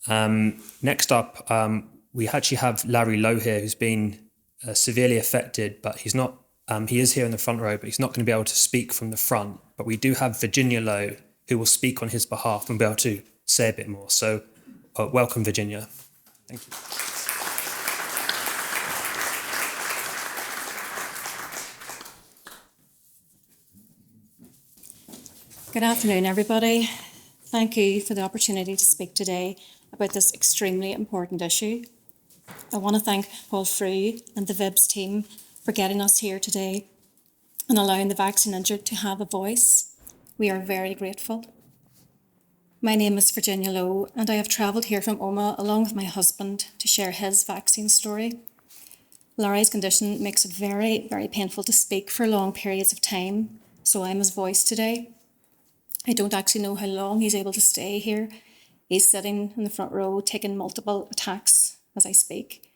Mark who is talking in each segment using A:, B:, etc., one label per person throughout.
A: Next up, we actually have Larry Lowe here, who's been severely affected, but he's not. He is here in the front row, but he's not going to be able to speak from the front. But we do have Virginia Lowe, who will speak on his behalf and be able to say a bit more. So welcome, Virginia. Thank you.
B: Good afternoon, everybody. Thank you for the opportunity to speak today about this extremely important issue. I want to thank Paul Frew and the VIBS team for getting us here today and allowing the vaccine injured to have a voice. We are very grateful. My name is Virginia Lowe, and I have travelled here from Omagh along with my husband to share his vaccine story. Larry's condition makes it very, very painful to speak for long periods of time, so I'm his voice today. I don't actually know how long he's able to stay here. He's sitting in the front row taking multiple attacks as I speak.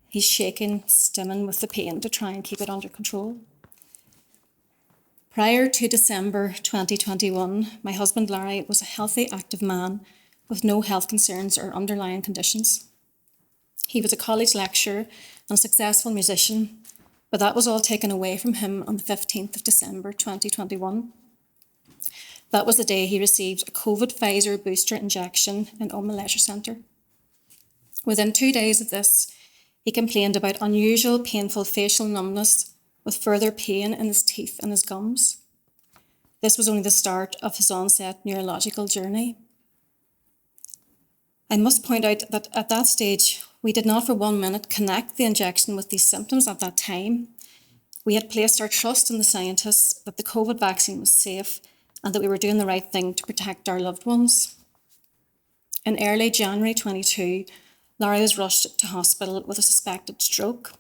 B: He's shaking, stimming with the pain to try and keep it under control. Prior to December 2021, my husband Larry was a healthy, active man with no health concerns or underlying conditions. He was a college lecturer and a successful musician, but that was all taken away from him on the 15th of December 2021. That was the day he received a COVID Pfizer booster injection in Omagh Leisure Centre. Within 2 days of this, he complained about unusual painful facial numbness with further pain in his teeth and his gums. This was only the start of his onset neurological journey. I must point out that at that stage, we did not for 1 minute connect the injection with these symptoms at that time. We had placed our trust in the scientists that the COVID vaccine was safe and that we were doing the right thing to protect our loved ones. In early January 22, Larry was rushed to hospital with a suspected stroke.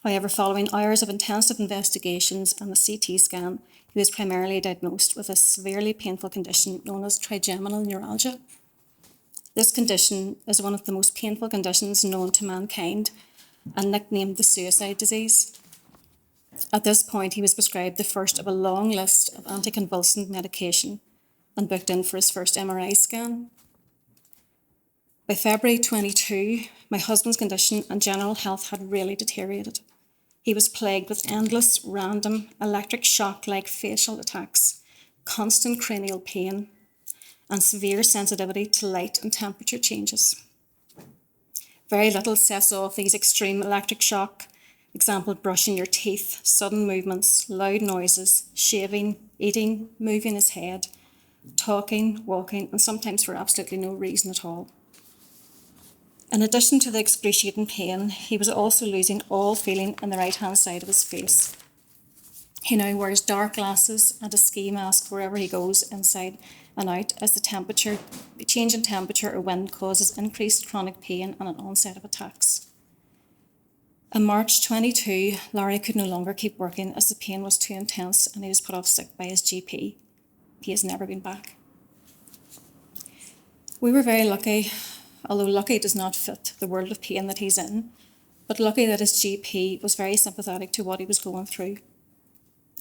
B: However, following hours of intensive investigations and a CT scan, he was primarily diagnosed with a severely painful condition known as trigeminal neuralgia. This condition is one of the most painful conditions known to mankind and nicknamed the suicide disease. At this point, he was prescribed the first of a long list of anticonvulsant medication and booked in for his first MRI scan. By February 22, my husband's condition and general health had really deteriorated. He was plagued with endless, random, electric shock-like facial attacks, constant cranial pain, and severe sensitivity to light and temperature changes. Very little sets off these extreme electric shock. Example, brushing your teeth, sudden movements, loud noises, shaving, eating, moving his head, talking, walking, and sometimes for absolutely no reason at all. In addition to the excruciating pain, he was also losing all feeling in the right-hand side of his face. He now wears dark glasses and a ski mask wherever he goes, inside and out, as the change in temperature or wind causes increased chronic pain and an onset of attacks. In March 22, Larry could no longer keep working as the pain was too intense and he was put off sick by his GP. He has never been back. We were very lucky, although lucky does not fit the world of pain that he's in, but lucky that his GP was very sympathetic to what he was going through.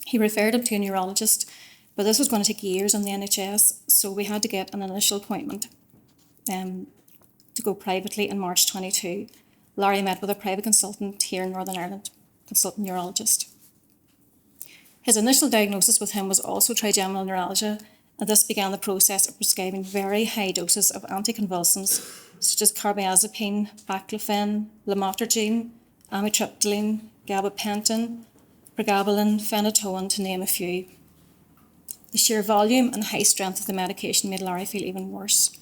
B: He referred him to a neurologist, but this was going to take years on the NHS, so we had to get an initial appointment to go privately in March 22. Larry met with a private consultant here in Northern Ireland, consultant neurologist. His initial diagnosis with him was also trigeminal neuralgia, and this began the process of prescribing very high doses of anticonvulsants such as carbamazepine, baclofen, lamotrigine, amitriptyline, gabapentin, pregabalin, phenytoin, to name a few. The sheer volume and high strength of the medication made Larry feel even worse.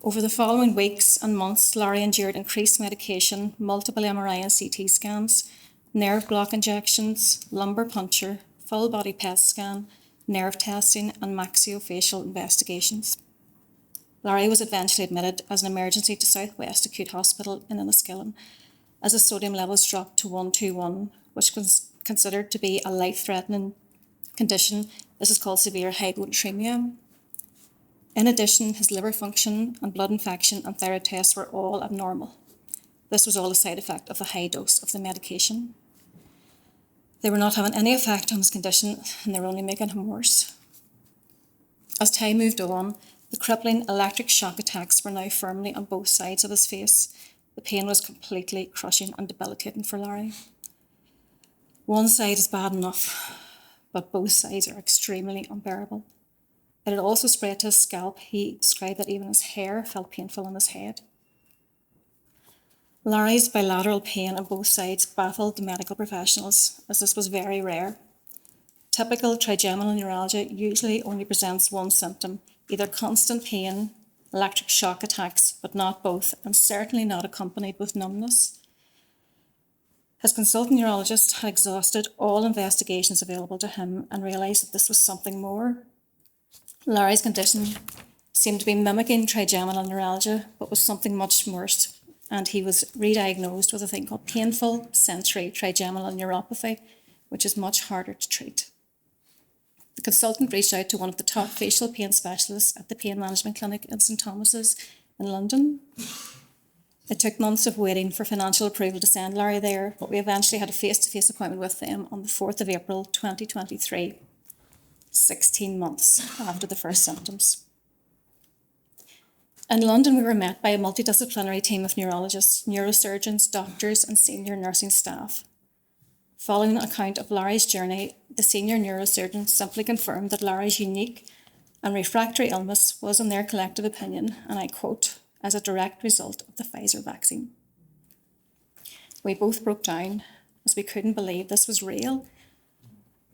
B: Over the following weeks and months, Larry endured increased medication, multiple MRI and CT scans, nerve block injections, lumbar puncture, full body PET scan, nerve testing, and maxillofacial investigations. Larry was eventually admitted as an emergency to South West Acute Hospital in Enniskillen as his sodium levels dropped to 121, which was considered to be a life-threatening condition. This is called severe hyponatremia. In addition, his liver function and blood infection and thyroid tests were all abnormal. This was all a side effect of the high dose of the medication. They were not having any effect on his condition, and they were only making him worse. As time moved on, The crippling electric shock attacks were now firmly on both sides of his face. The pain was completely crushing and debilitating for Larry. One side is bad enough, but both sides are extremely unbearable. It had also spread to his scalp. He described that even his hair felt painful on his head. Larry's bilateral pain on both sides baffled the medical professionals, as this was very rare. Typical trigeminal neuralgia usually only presents one symptom, either constant pain, electric shock attacks, but not both, and certainly not accompanied with numbness. His consultant neurologist had exhausted all investigations available to him and realised that this was something more. Larry's condition seemed to be mimicking trigeminal neuralgia, but was something much worse, and he was re-diagnosed with a thing called painful sensory trigeminal neuropathy, which is much harder to treat. The consultant reached out to one of the top facial pain specialists at the pain management clinic in St Thomas's in London. It took months of waiting for financial approval to send Larry there, but we eventually had a face-to-face appointment with them on the 4th of April 2023, 16 months after the first symptoms. In London, we were met by a multidisciplinary team of neurologists, neurosurgeons, doctors, and senior nursing staff. Following an account of Larry's journey, the senior neurosurgeon simply confirmed that Larry's unique and refractory illness was, in their collective opinion, and I quote, as a direct result of the Pfizer vaccine. We both broke down as we couldn't believe this was real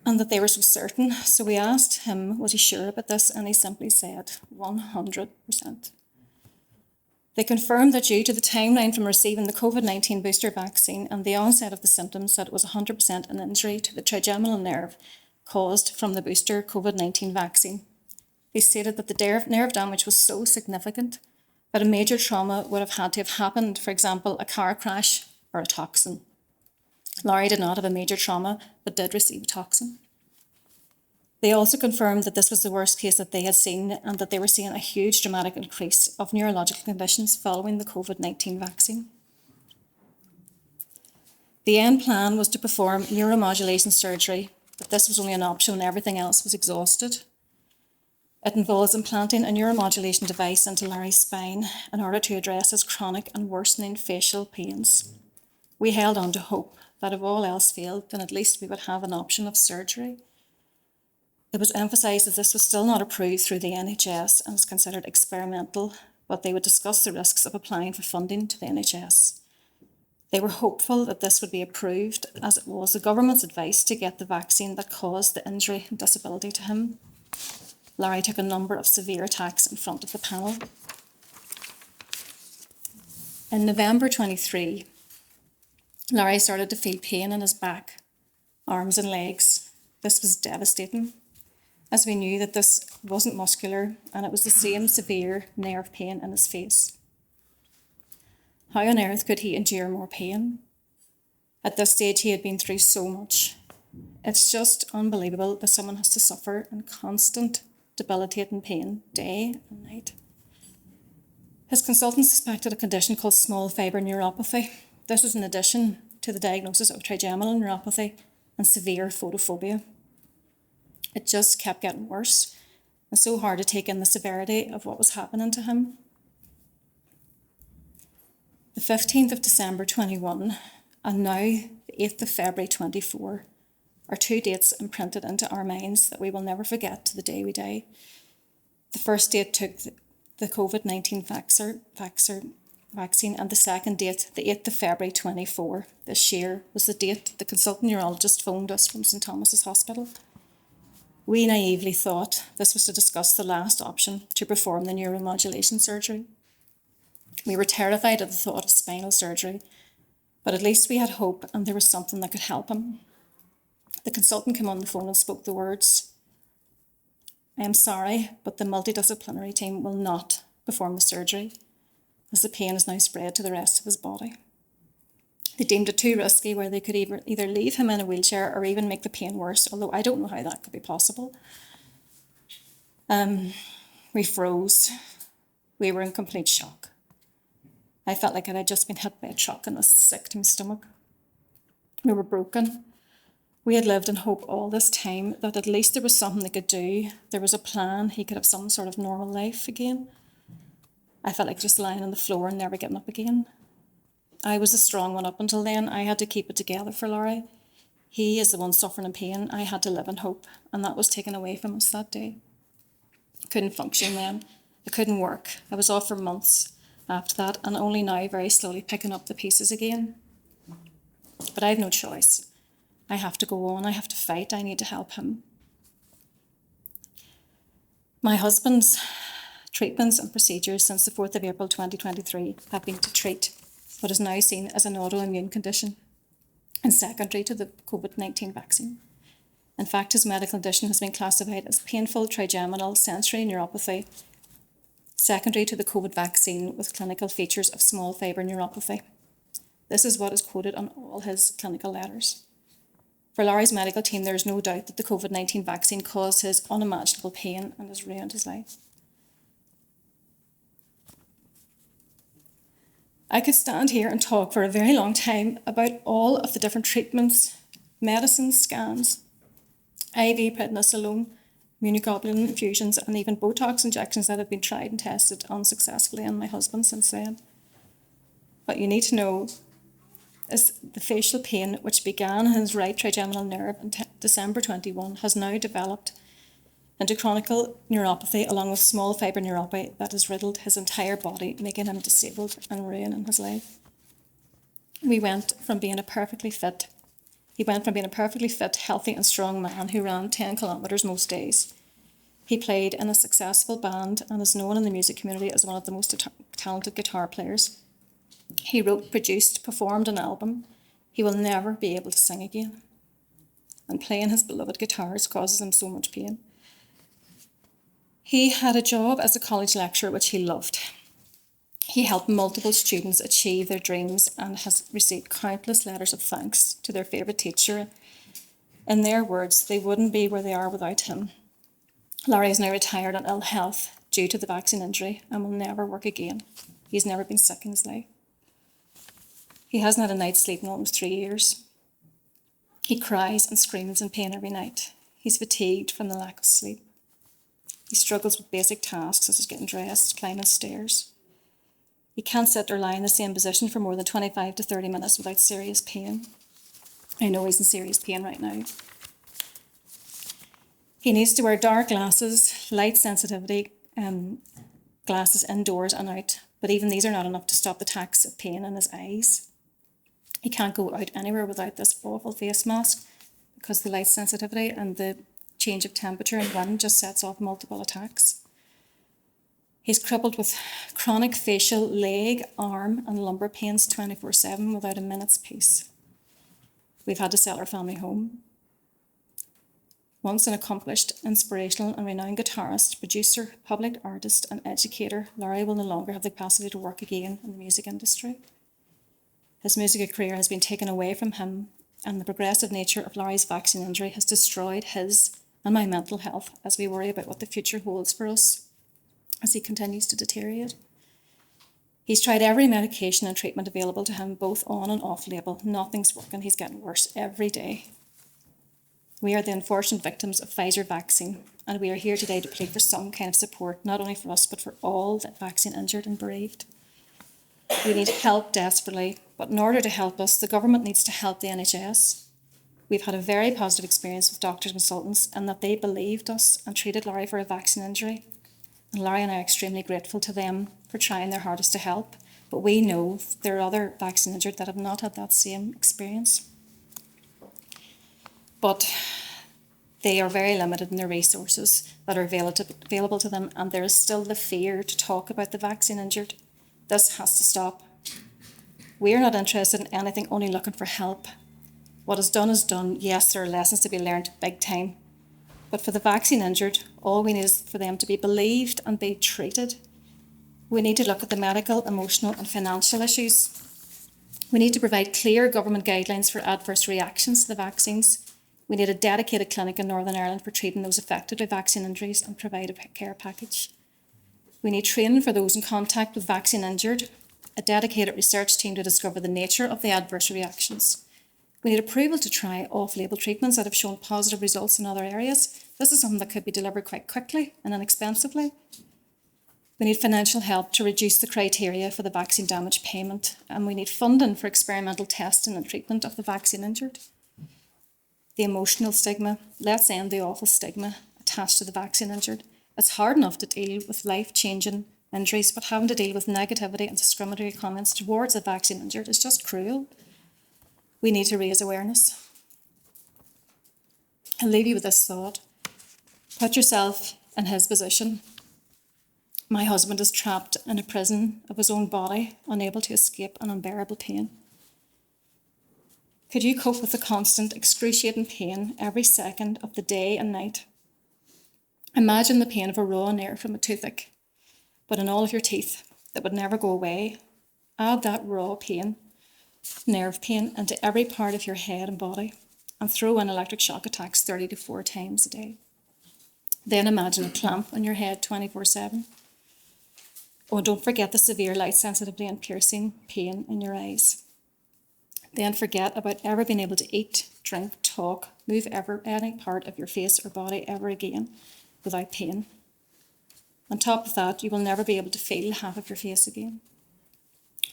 B: and that they were so certain. So we asked him, was he sure about this? And he simply said, 100%. They confirmed that due to the timeline from receiving the COVID-19 booster vaccine and the onset of the symptoms, that it was 100% an injury to the trigeminal nerve caused from the booster COVID-19 vaccine. They stated that the nerve damage was so significant that a major trauma would have had to have happened, for example, a car crash or a toxin. Larry did not have a major trauma, but did receive a toxin. They also confirmed that this was the worst case that they had seen and that they were seeing a huge dramatic increase of neurological conditions following the COVID-19 vaccine. The end plan was to perform neuromodulation surgery, but this was only an option when everything else was exhausted. It involves implanting a neuromodulation device into Larry's spine in order to address his chronic and worsening facial pains. We held on to hope that if all else failed, then at least we would have an option of surgery. It was emphasised that this was still not approved through the NHS and was considered experimental, but they would discuss the risks of applying for funding to the NHS. They were hopeful that this would be approved, as it was the government's advice to get the vaccine that caused the injury and disability to him. Larry took a number of severe attacks in front of the panel. In November 23, Larry started to feel pain in his back, arms and legs. This was devastating, as we knew that this wasn't muscular and it was the same severe nerve pain in his face. How on earth could he endure more pain? At this stage, he had been through so much. It's just unbelievable that someone has to suffer in constant, debilitating pain day and night. His consultant suspected a condition called small fibre neuropathy. This was in addition to the diagnosis of trigeminal neuropathy and severe photophobia. It just kept getting worse and so hard to take in the severity of what was happening to him. The 15th of December 21 and now the 8th of February 24 are two dates imprinted into our minds that we will never forget to the day we die. The first date took the COVID-19 vaccine, and the second date, the 8th of February 24 this year, was the date the consultant neurologist phoned us from St Thomas's Hospital. We naively thought this was to discuss the last option to perform the neuromodulation surgery. We were terrified at the thought of spinal surgery, but at least we had hope and there was something that could help him. The consultant came on the phone and spoke the words, "I am sorry, but the multidisciplinary team will not perform the surgery, as the pain is now spread to the rest of his body." They deemed it too risky, where they could either leave him in a wheelchair or even make the pain worse, although I don't know how that could be possible. We froze. We were in complete shock. I felt like I had just been hit by a truck and was sick to my stomach. We were broken. We had lived in hope all this time that at least there was something they could do. There was a plan. He could have some sort of normal life again. I felt like just lying on the floor and never getting up again. I was a strong one up until then. I had to keep it together for Larry. He is the one suffering in pain. I had to live in hope, and that was taken away from us that day. I couldn't function then. I couldn't work. I was off for months after that, and only now very slowly picking up the pieces again. But I have no choice. I have to go on. I have to fight. I need to help him. My husband's treatments and procedures since the 4th of April 2023 have been to treat what is now seen as an autoimmune condition and secondary to the COVID-19 vaccine. In fact, his medical condition has been classified as painful trigeminal sensory neuropathy, secondary to the COVID vaccine with clinical features of small fibre neuropathy. This is what is quoted on all his clinical letters. For Larry's medical team, there is no doubt that the COVID-19 vaccine caused his unimaginable pain and has ruined his life. I could stand here and talk for a very long time about all of the different treatments, medicines, scans, IV prednisolone, immunoglobulin infusions, and even Botox injections that have been tried and tested unsuccessfully on my husband since then. What you need to know is the facial pain, which began in his right trigeminal nerve in December 21, has now developed into chronic neuropathy along with small fibre neuropathy that has riddled his entire body, making him disabled and ruining his life. He went from being a perfectly fit, healthy and strong man who ran 10 kilometres most days. He played in a successful band and is known in the music community as one of the most talented guitar players. He wrote, produced, performed an album. He will never be able to sing again. And playing his beloved guitars causes him so much pain. He had a job as a college lecturer, which he loved. He helped multiple students achieve their dreams and has received countless letters of thanks to their favourite teacher. In their words, they wouldn't be where they are without him. Larry is now retired on ill health due to the vaccine injury and will never work again. He's never been sick in his life. He hasn't had a night's sleep in almost 3 years. He cries and screams in pain every night. He's fatigued from the lack of sleep. He struggles with basic tasks such as getting dressed, climbing stairs. He can't sit or lie in the same position for more than 25 to 30 minutes without serious pain. I know he's in serious pain right now. He needs to wear dark glasses, light sensitivity glasses indoors and out, but even these are not enough to stop the attacks of pain in his eyes. He can't go out anywhere without this awful face mask because the light sensitivity and the change of temperature and wind just sets off multiple attacks. He's crippled with chronic facial, leg, arm and lumbar pains 24/7 without a minute's peace. We've had to sell our family home. Once an accomplished, inspirational and renowned guitarist, producer, public artist and educator, Larry will no longer have the capacity to work again in the music industry. His music career has been taken away from him, and the progressive nature of Larry's vaccine injury has destroyed his and my mental health as we worry about what the future holds for us as he continues to deteriorate. He's tried every medication and treatment available to him, both on and off label. Nothing's working. He's getting worse every day. We are the unfortunate victims of Pfizer vaccine, and we are here today to plead for some kind of support, not only for us, but for all the vaccine injured and bereaved. We need help desperately, but in order to help us, the government needs to help the NHS. We've had a very positive experience with doctors and consultants, and that they believed us and treated Larry for a vaccine injury. And Larry and I are extremely grateful to them for trying their hardest to help, but we know there are other vaccine injured that have not had that same experience. But they are very limited in their resources that are available to them, and there is still the fear to talk about the vaccine injured. This has to stop. We are not interested in anything, only looking for help. What is done is done. Yes, there are lessons to be learned big time. But for the vaccine injured, all we need is for them to be believed and be treated. We need to look at the medical, emotional and financial issues. We need to provide clear government guidelines for adverse reactions to the vaccines. We need a dedicated clinic in Northern Ireland for treating those affected by vaccine injuries and provide a care package. We need training for those in contact with vaccine injured, a dedicated research team to discover the nature of the adverse reactions. We need approval to try off-label treatments that have shown positive results in other areas. This is something that could be delivered quite quickly and inexpensively. We need financial help to reduce the criteria for the vaccine damage payment, and we need funding for experimental testing and treatment of the vaccine injured. The emotional stigma. Let's end the awful stigma attached to the vaccine injured. It's hard enough to deal with life-changing injuries, but having to deal with negativity and discriminatory comments towards the vaccine injured is just cruel. We need to raise awareness. I'll leave you with this thought. Put yourself in his position. My husband is trapped in a prison of his own body, unable to escape an unbearable pain. Could you cope with the constant, excruciating pain every second of the day and night? Imagine the pain of a raw nerve from a toothache, but in all of your teeth that would never go away. Add that raw pain, nerve pain, into every part of your head and body, and throw in electric shock attacks 30 to 4 times a day. Then imagine a clamp on your head 24/7. Oh, don't forget the severe light sensitivity and piercing pain in your eyes. Then forget about ever being able to eat, drink, talk, move any part of your face or body ever again without pain. On top of that, you will never be able to feel half of your face again.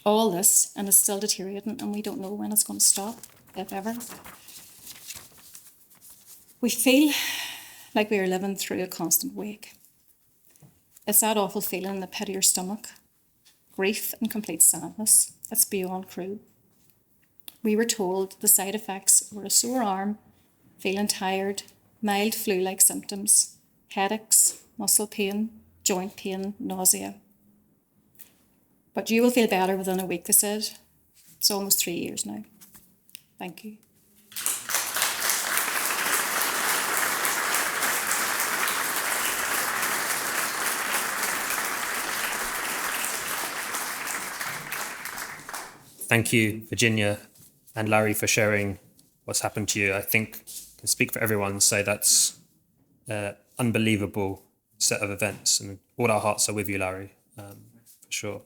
B: All this, and it's still deteriorating, and we don't know when it's going to stop, if ever. We feel like we are living through a constant wake. It's that awful feeling in the pit of your stomach, grief and complete sadness. It's beyond cruel. We were told the side effects were a sore arm, feeling tired, mild flu-like symptoms, headaches, muscle pain, joint pain, nausea. But you will feel better within a week, they said. It's almost 3 years now. Thank you.
A: Thank you, Virginia and Larry, for sharing what's happened to you. I think I can speak for everyone and say that's an unbelievable set of events, and all our hearts are with you, Larry, for sure.